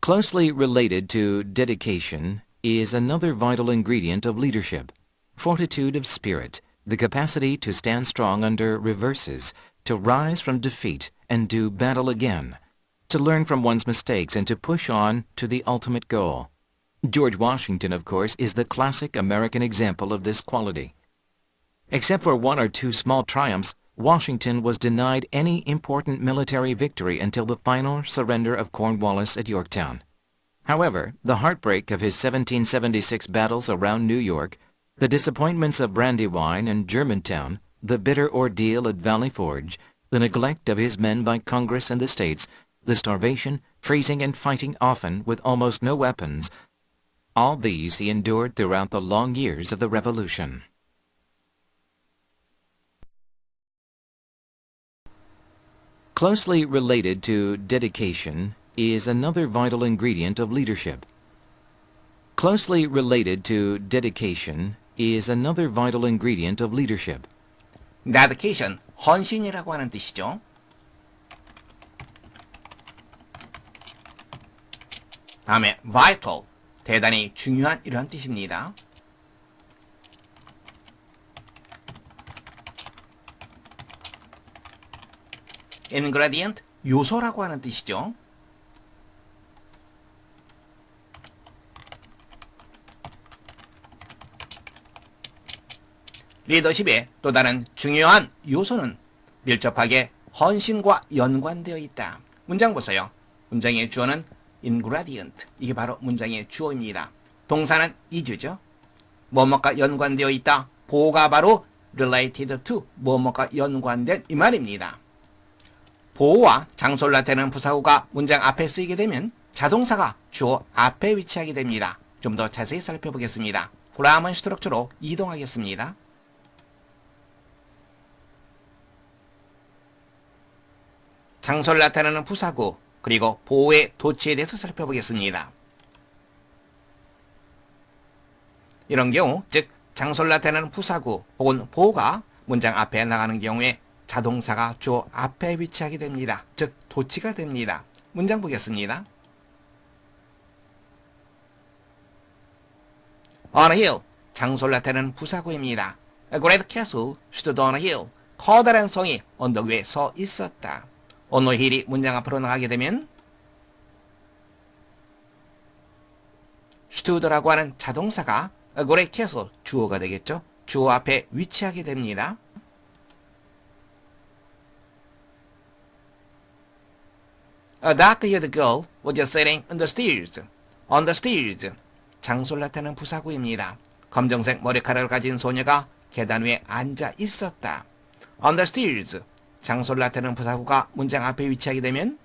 Closely related to dedication is another vital ingredient of leadership. Fortitude of spirit, the capacity to stand strong under reverses, to rise from defeat and do battle again, to learn from one's mistakes and to push on to the ultimate goal. George Washington, of course, is the classic American example of this quality. Except for one or two small triumphs, Washington was denied any important military victory until the final surrender of Cornwallis at Yorktown. However, the heartbreak of his 1776 battles around New York, the disappointments of Brandywine and Germantown, the bitter ordeal at Valley Forge, the neglect of his men by Congress and the states, the starvation, freezing, and fighting often with almost no weapons, all these he endured throughout the long years of the Revolution. Closely related to dedication is another vital ingredient of leadership. Closely related to dedication is another vital ingredient of leadership. dedication, 헌신이라고 하는 뜻이죠. 다음에 vital, 대단히 중요한 이런 뜻입니다. ingredient, 요소라고 하는 뜻이죠. 리더십의 또 다른 중요한 요소는 밀접하게 헌신과 연관되어 있다. 문장 보세요. 문장의 주어는 ingredient, 이게 바로 문장의 주어입니다. 동사는 is죠. 뭐뭐가 연관되어 있다. 보호가 바로 related to, 뭐뭐가 연관된 이 말입니다. 보호와 장소를 나타내는 부사구가 문장 앞에 쓰이게 되면 자동사가 주어 앞에 위치하게 됩니다. 좀 더 자세히 살펴보겠습니다. 그라먼 스트럭처로 이동하겠습니다. 장소를 나타내는 부사구, 그리고 보호의 도치에 대해서 살펴보겠습니다. 이런 경우, 즉 장소를 나타내는 부사구 혹은 보호가 문장 앞에 나가는 경우에 자동사가 주어 앞에 위치하게 됩니다. 즉 도치가 됩니다. 문장 보겠습니다. On a hill, 장소를 나타내는 부사구입니다. A great castle stood on a hill. 커다란 성이 언덕 위에 서 있었다. on a hill이 문장 앞으로 나가게 되면 stood라고 하는 자동사가 a great castle, 주어가 되겠죠. 주어 앞에 위치하게 됩니다. A dark-haired girl was just sitting on the stairs. On the stairs. 장소를 나타내는 부사구입니다. 검정색 머리카락을 가진 소녀가 계단 위에 앉아 있었다. On the stairs. 장소를 나타내는 부사구가 문장 앞에 위치하게 되면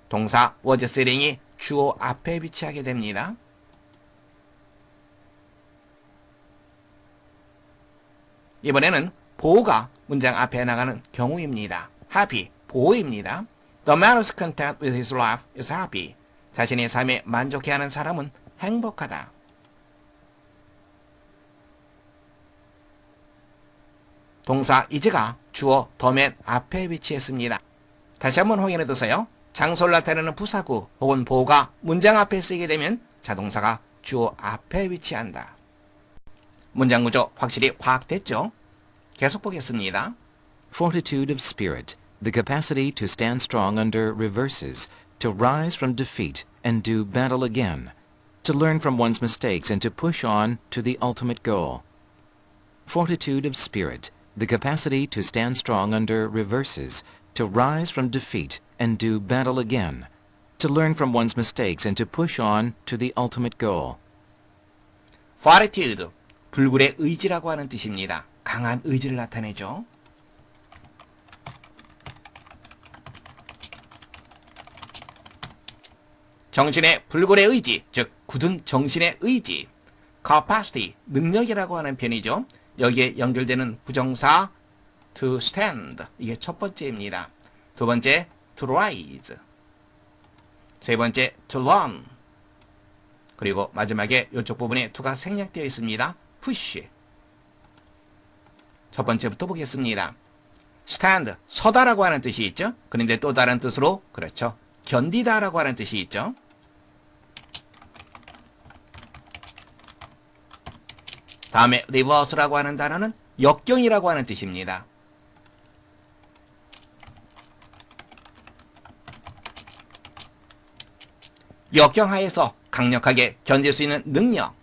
동사 was sitting이 주어 앞에 위치하게 됩니다. 이번에는 보호가 문장 앞에 나가는 경우입니다. happy, 보호입니다. The man who's content with his life is happy. 자신의 삶에 만족해하는 사람은 행복하다. 동사 is가 주어 the man 앞에 위치했습니다. 다시 한번 확인해 두세요. 장소를 나타내는 부사구 혹은 보호가 문장 앞에 쓰이게 되면 자동사가 주어 앞에 위치한다. 문장 구조 확실히 파악됐죠? 계속 보겠습니다. Fortitude of spirit, the capacity to stand strong under reverses, to rise from defeat and do battle again, to learn from one's mistakes and to push on to the ultimate goal. Fortitude of spirit, the capacity to stand strong under reverses, to rise from defeat and do battle again, to learn from one's mistakes and to push on to the ultimate goal. Fortitude, 불굴의 의지라고 하는 뜻입니다. 강한 의지를 나타내죠. 정신의 불굴의 의지, 즉 굳은 정신의 의지. capacity, 능력이라고 하는 편이죠. 여기에 연결되는 부정사 to stand, 이게 첫 번째입니다. 두 번째 to rise, 세 번째 to learn, 그리고 마지막에 이쪽 부분에 to가 생략되어 있습니다. push. 첫 번째부터 보겠습니다. stand, 서다라고 하는 뜻이 있죠. 그런데 또 다른 뜻으로 그렇죠. 견디다라고 하는 뜻이 있죠. 다음에 reverse라고 하는 단어는 역경이라고 하는 뜻입니다. 역경하에서 강력하게 견딜 수 있는 능력,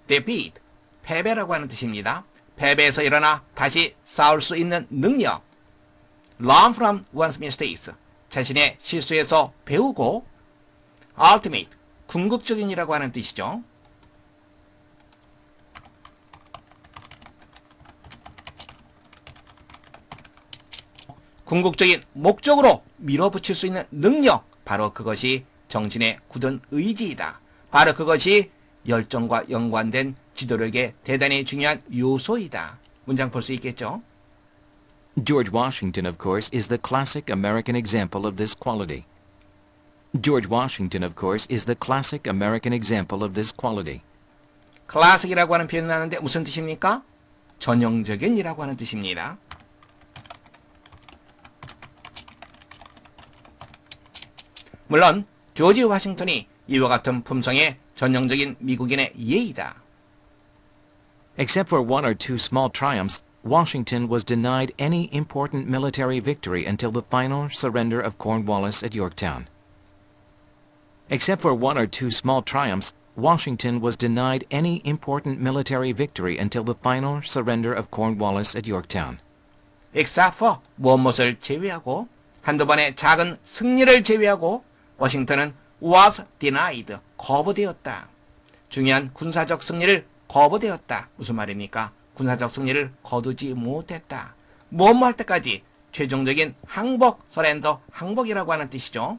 defeat, 패배라고 하는 뜻입니다. 패배에서 일어나 다시 싸울 수 있는 능력, learn from one's mistakes, 자신의 실수에서 배우고, ultimate, 궁극적인이라고 하는 뜻이죠. 궁극적인 목적으로 밀어붙일 수 있는 능력, 바로 그것이 정신의 굳은 의지이다. 바로 그것이 열정과 연관된 지도력의 대단히 중요한 요소이다. 문장 볼 수 있겠죠? George Washington, of course, is the classic American example of this quality. George Washington, of course, is the classic American example of this quality. 클래식이라고 하는 표현이 나는데 무슨 뜻입니까? 전형적인이라고 하는 뜻입니다. 물론 조지 워싱턴이 이와 같은 품성의 전형적인 미국인의 예이다. Except for one or two small triumphs, Washington was denied any important military victory until the final surrender of Cornwallis at Yorktown. Except for one or two small triumphs, Washington was denied any important military victory until the final surrender of Cornwallis at Yorktown. except for 무엇을 제외하고 한두 번의 작은 승리를 제외하고 워싱턴은 was denied, 거부되었다. 중요한 군사적 승리를 거부되었다. 무슨 말입니까? 군사적 승리를 거두지 못했다. 뭐뭐 할 때까지 최종적인 항복, 서렌더, 항복이라고 하는 뜻이죠.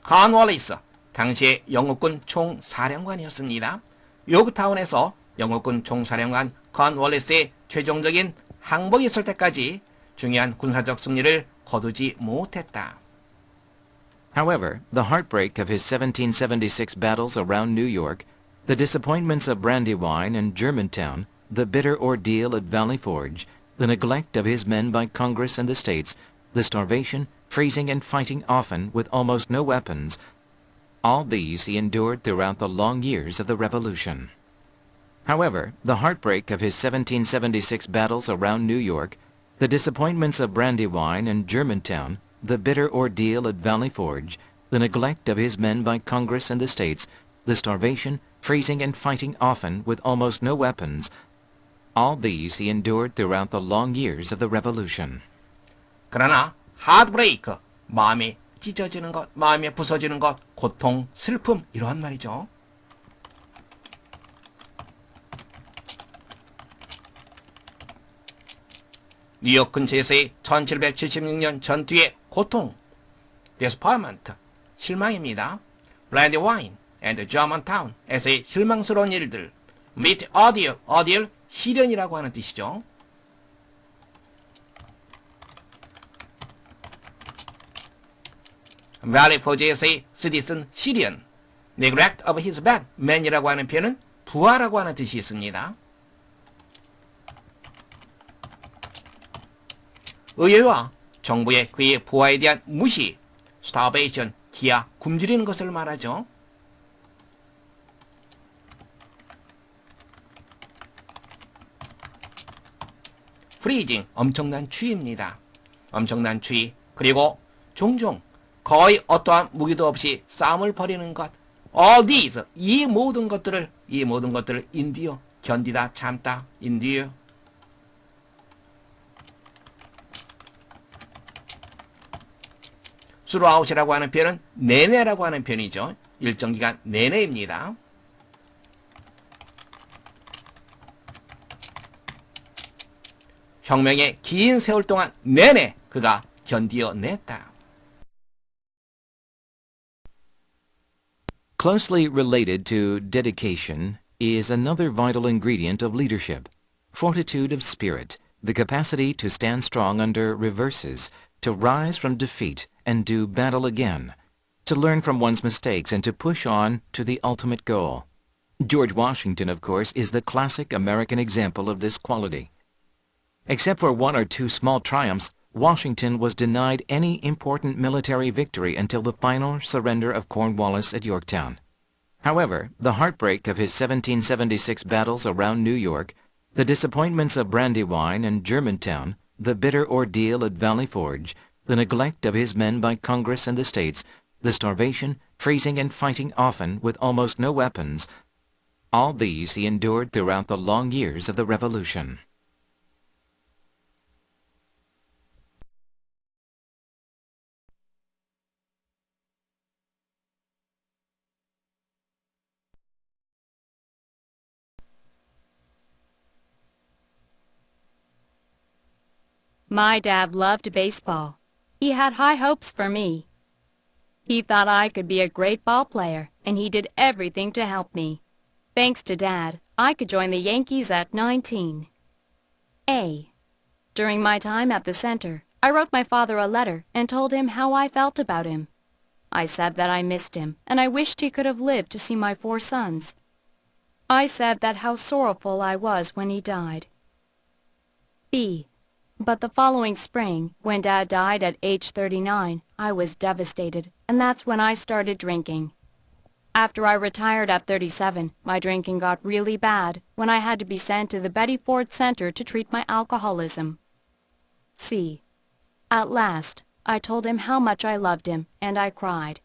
cornwallis, 당시의 영국군 총사령관이었습니다. 요크타운에서 영국군 총사령관 cornwallis의 최종적인 항복이 있을 때까지 중요한 군사적 승리를 거두지 못했다. However, the heartbreak of his 1776 battles around New York, the disappointments of Brandywine and Germantown, the bitter ordeal at Valley Forge, the neglect of his men by Congress and the states, the starvation, freezing and fighting often with almost no weapons, all these he endured throughout the long years of the Revolution. However, the heartbreak of his 1776 battles around New York, the disappointments of Brandywine and Germantown, the bitter ordeal at Valley Forge, the neglect of his men by Congress and the states, the starvation, freezing and fighting often with almost no weapons, all these he endured throughout the long years of the Revolution. 그러나 heartbreak, 마음이 찢어지는 것, 마음이 부서지는 것, 고통, 슬픔 이러한 말이죠. 뉴욕 근처에서의 1776년 전투의 고통, disappointment, 실망입니다. Brandywine and Germantown에서의 실망스러운 일들, meet ordeal, ordeal, 시련이라고 하는 뜻이죠. Valley Forge에서의 citizen, 시련, neglect of his bed, man이라고 하는 표현은 부하라고 하는 뜻이 있습니다. 의회와 정부의 그의 부하에 대한 무시, starvation, 기아, 굶주리는 것을 말하죠. freezing, 엄청난 추위입니다. 엄청난 추위, 그리고 종종 거의 어떠한 무기도 없이 싸움을 벌이는 것, all these, 이 모든 것들을 endure, 견디다, 참다, endure. throughout이라고 하는 표현은 내내라고 하는 표현이죠. 일정 기간 내내입니다. 혁명의 긴 세월 동안 내내 그가 견디어냈다. Closely related to dedication is another vital ingredient of leadership, fortitude of spirit, the capacity to stand strong under reverses, to rise from defeat and do battle again, to learn from one's mistakes and to push on to the ultimate goal. George Washington, of course, is the classic American example of this quality. Except for one or two small triumphs, Washington was denied any important military victory until the final surrender of Cornwallis at Yorktown. However, the heartbreak of his 1776 battles around New York, the disappointments of Brandywine and Germantown, the bitter ordeal at Valley Forge, the neglect of his men by Congress and the states, the starvation, freezing, and fighting often with almost no weapons, all these he endured throughout the long years of the Revolution. My dad loved baseball. He had high hopes for me. He thought I could be a great ball player, and he did everything to help me. Thanks to Dad, I could join the Yankees at 19. A. During my time at the center, I wrote my father a letter and told him how I felt about him. I said that I missed him, and I wished he could have lived to see my 4 sons. I said that how sorrowful I was when he died. B. But the following spring, when Dad died at age 39, I was devastated, and that's when I started drinking. After I retired at 37, my drinking got really bad when I had to be sent to the Betty Ford Center to treat my alcoholism. C. At last, I told him how much I loved him, and I cried.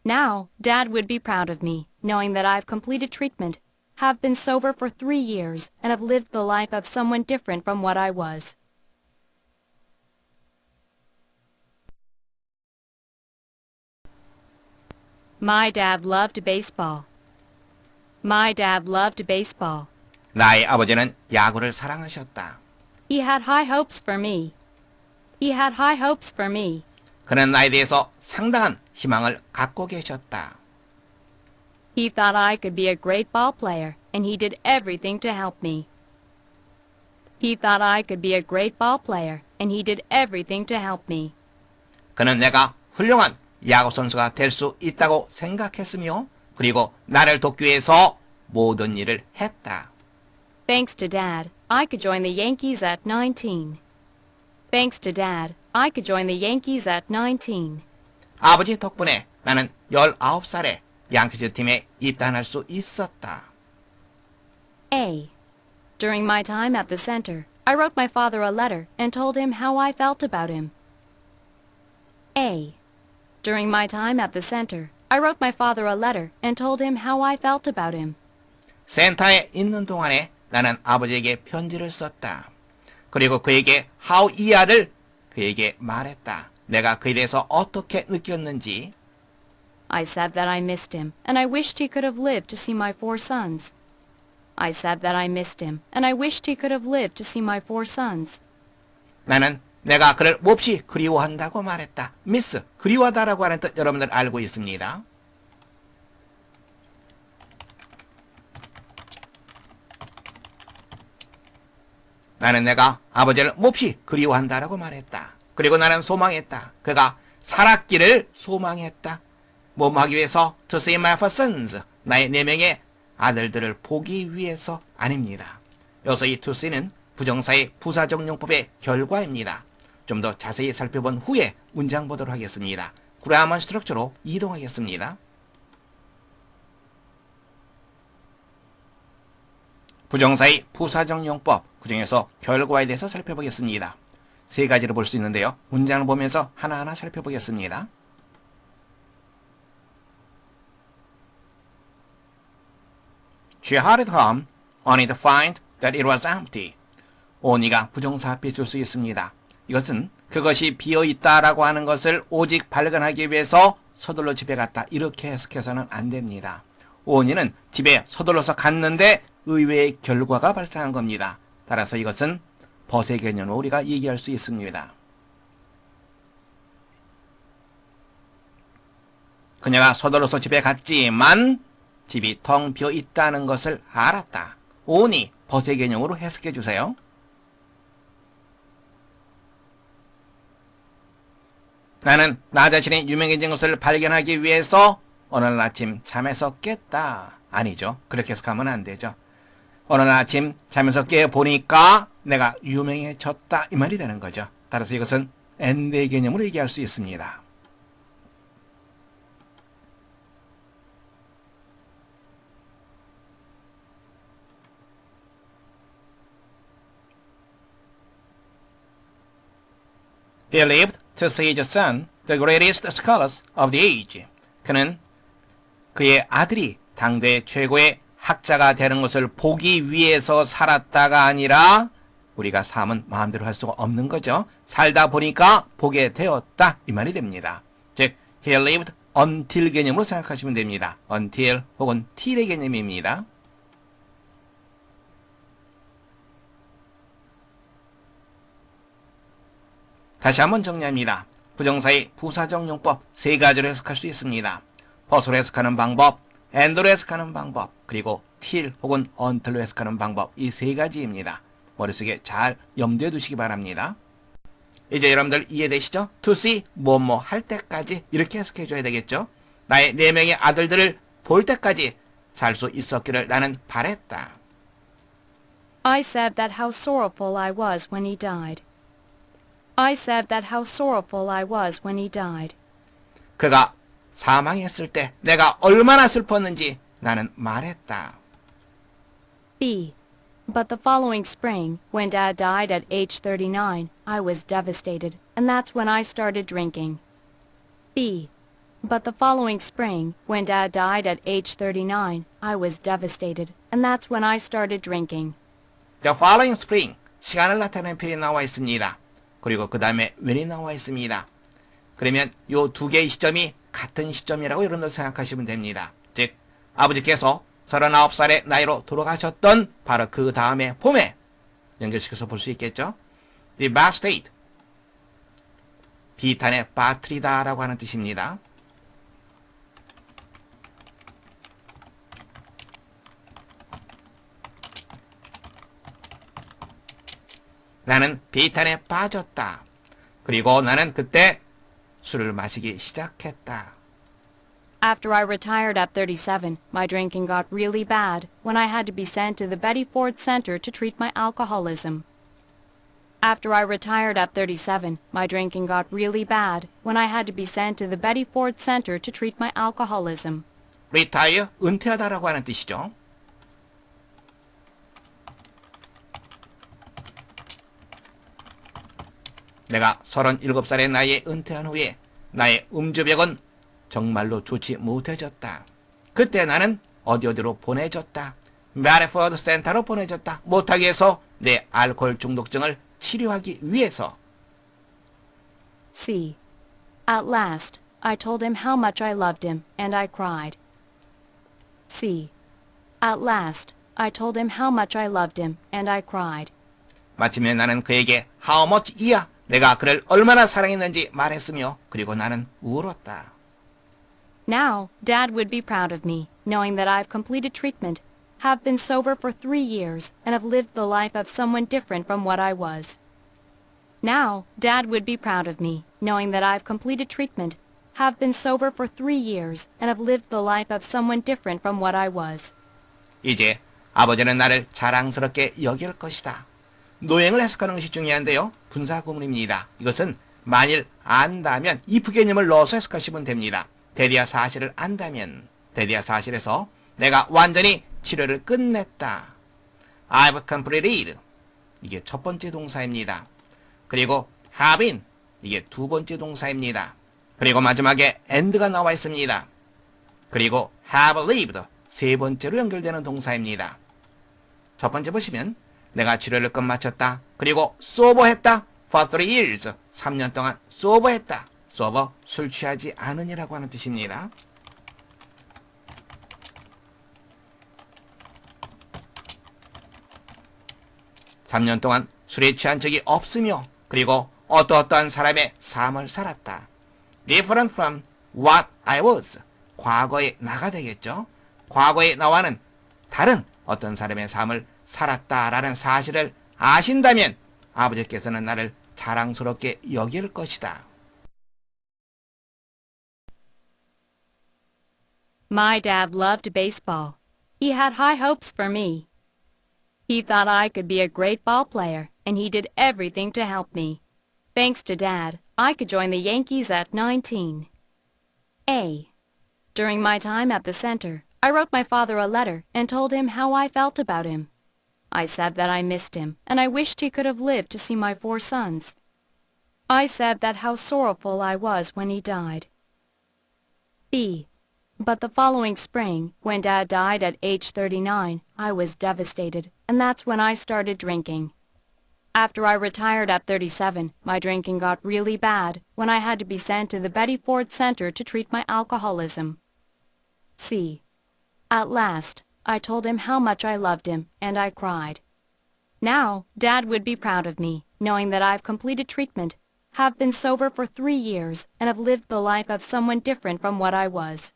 Now, Dad would be proud of me, knowing that I've completed treatment, have been sober for 3 years, and have lived the life of someone different from what I was. My dad loved baseball. My dad loved baseball. 나의 아버지는 야구를 사랑하셨다. He had high hopes for me. He had high hopes for me. 그는 나에 대해서 상당한 희망을 갖고 계셨다. He thought I could be a great ball player, and he did everything to help me. He thought I could be a great ball player, and he did everything to help me. 그는 내가 훌륭한 야구 선수가 될 수 있다고 생각했으며 그리고 나를 돕기 위해서 모든 일을 했다. Thanks to Dad, I could join the Yankees at 19. Thanks to Dad, I could join the Yankees at 19. 아버지 덕분에 나는 19살에 양키즈 팀에 입단할 수 있었다. A. During my time at the center, I wrote my father a letter and told him how I felt about him. A. During my time at the center, I wrote my father a letter and told him how I felt about him. 센터에 있는 동안에 나는 아버지에게 편지를 썼다. 그리고 그에게 how 이하를 그에게 말했다. 내가 그에 대해서 어떻게 느꼈는지. I said that I missed him, and I wished he could have lived to see my 4 sons. I said that I missed him, and I wished he could have lived to see my 4 sons. 나는 내가 그를 몹시 그리워한다고 말했다. 미스, 그리워하다라고 하는 뜻 여러분들 알고 있습니다. 나는 내가 아버지를 몹시 그리워한다라고 말했다. 그리고 나는 소망했다. 그가 살았기를 소망했다. 뭐 하기 위해서? To see my 4 sons. 나의 4명의 아들들을 보기 위해서 아닙니다. 여기서 이 to see는 부정사의 부사적 용법의 결과입니다. 좀 더 자세히 살펴본 후에 문장 보도록 하겠습니다. 그라머 스트럭처로 이동하겠습니다. 부정사의 부사적 용법, 그 중에서 결과에 대해서 살펴보겠습니다. 3가지로 볼 수 있는데요. 문장을 보면서 하나하나 살펴보겠습니다. She hurried home, only to find that it was empty. only가 부정사 앞에 쓸 수 있습니다. 이것은 그것이 비어있다라고 하는 것을 오직 발견하기 위해서 서둘러 집에 갔다. 이렇게 해석해서는 안 됩니다. only는 집에 서둘러서 갔는데 의외의 결과가 발생한 겁니다. 따라서 이것은 벗의 개념으로 우리가 얘기할 수 있습니다. 그녀가 서둘러서 집에 갔지만 집이 텅 비어 있다는 것을 알았다. only 벗의 개념으로 해석해 주세요. 나는 나 자신이 유명해진 것을 발견하기 위해서 어느 날 아침 잠에서 깼다. 아니죠. 그렇게 해석하면 안 되죠. 어느 날 아침 자면서 깨보니까 내가 유명해졌다 이 말이 되는 거죠. 따라서 이것은 and의 개념으로 얘기할 수 있습니다. He lived to see his son, the greatest scholars of the age. 그는 그의 아들이 당대 최고의 학자가 되는 것을 보기 위해서 살았다가 아니라 우리가 삶은 마음대로 할 수가 없는 거죠. 살다 보니까 보게 되었다 이 말이 됩니다. 즉, he lived until 개념으로 생각하시면 됩니다. until 혹은 till의 개념입니다. 다시 한번 정리합니다. 부정사의 부사적 용법 세 가지로 해석할 수 있습니다. 퍼스로 해석하는 방법, and로 해석하는 방법, 그리고 till 혹은 until로 해석하는 방법 이 세 가지입니다. 머릿속에 잘 염두에 두시기 바랍니다. 이제 여러분들 이해되시죠? to see 뭐뭐 할 때까지 이렇게 해석해 줘야 되겠죠? 나의 4명의 아들들을 볼 때까지 살 수 있었기를 나는 바랬다. I said that how sorrowful I was when he died. I said that how sorrowful I was when he died. 그가 사망했을 때 내가 얼마나 슬펐는지 나는 말했다. B. But the following spring, when Dad died at age 39, I was devastated, and that's when I started drinking. B. But the following spring, when Dad died at age 39, I was devastated, and that's when I started drinking. The following spring, 시간을 나타내는 표현이 나와 있습니다. 그리고 그 다음에 when이 나와 있습니다. 그러면 요 두 개의 시점이 같은 시점이라고 여러분들 생각하시면 됩니다. 즉, 아버지께서 39살의 나이로 돌아가셨던 바로 그 다음에 봄에 연결시켜서 볼 수 있겠죠. devastate, 비탄에 빠뜨리다라고 하는 뜻입니다. 나는 비탄에 빠졌다. 그리고 나는 그때 술을 마시기 시작했다. After I retired at 37, my drinking got really bad when I had to be sent to the Betty Ford Center to treat my alcoholism. After I retired at 37, my drinking got really bad when I had to be sent to the Betty Ford Center to treat my alcoholism. retire, 은퇴하다라고 하는 뜻이죠. 내가 37살의 나이에 은퇴한 후에 나의 음주벽은 정말로 좋지 못해졌다. 그때 나는 어디로 보내졌다. 메리포드 센터로 보내졌다. 못하게 해서 내 알코올 중독증을 치료하기 위해서. C. At last, I told him how much I loved him, and I cried. C. At last, I told him how much I loved him, and I cried. 마침내 나는 그에게 how much 이야 내가 그를 얼마나 사랑했는지 말했으며 그리고 나는 울었다. Now, Dad would be proud of me, knowing that I've completed treatment, have been sober for 3 years, and have lived the life of someone different from what I was. Now, Dad would be proud of me, knowing that I've completed treatment, have been sober for 3 years, and have lived the life of someone different from what I was. 이제 아버지는 나를 자랑스럽게 여길 것이다. 노행을 해석하는 것이 중요한데요. 분사구문입니다. 이것은 만일 안다면 if 개념을 넣어서 해석하시면 됩니다. 대리아 사실을 안다면 대리아 사실에서 내가 완전히 치료를 끝냈다. I've completed. 이게 첫 번째 동사입니다. 그리고 have been. 이게 두 번째 동사입니다. 그리고 마지막에 and가 나와 있습니다. 그리고 have lived. 세 번째로 연결되는 동사입니다. 첫 번째 보시면 내가 치료를 끝마쳤다. 그리고 소버했다. For 3 years. 3년 동안 소버했다. 소버, 술 취하지 않으니라고 하는 뜻입니다. (3년) 동안 술에 취한 적이 없으며 그리고 어떠한 사람의 삶을 살았다. different from what I was. 과거의 나가 되겠죠. 과거의 나와는 다른 어떤 사람의 삶을 살았다라는 사실을 아신다면 아버지께서는 나를 자랑스럽게 여길 것이다. My dad loved baseball. He had high hopes for me. He thought I could be a great ball player, and he did everything to help me. Thanks to Dad, I could join the Yankees at 19. A. During my time at the center, I wrote my father a letter and told him how I felt about him. I said that I missed him, and I wished he could have lived to see my 4 sons. I said that how sorrowful I was when he died. B. But the following spring, when Dad died at age 39, I was devastated, and that's when I started drinking. After I retired at 37, my drinking got really bad when I had to be sent to the Betty Ford Center to treat my alcoholism. C. At last, I told him how much I loved him, and I cried. Now, Dad would be proud of me, knowing that I've completed treatment, have been sober for 3 years, and have lived the life of someone different from what I was.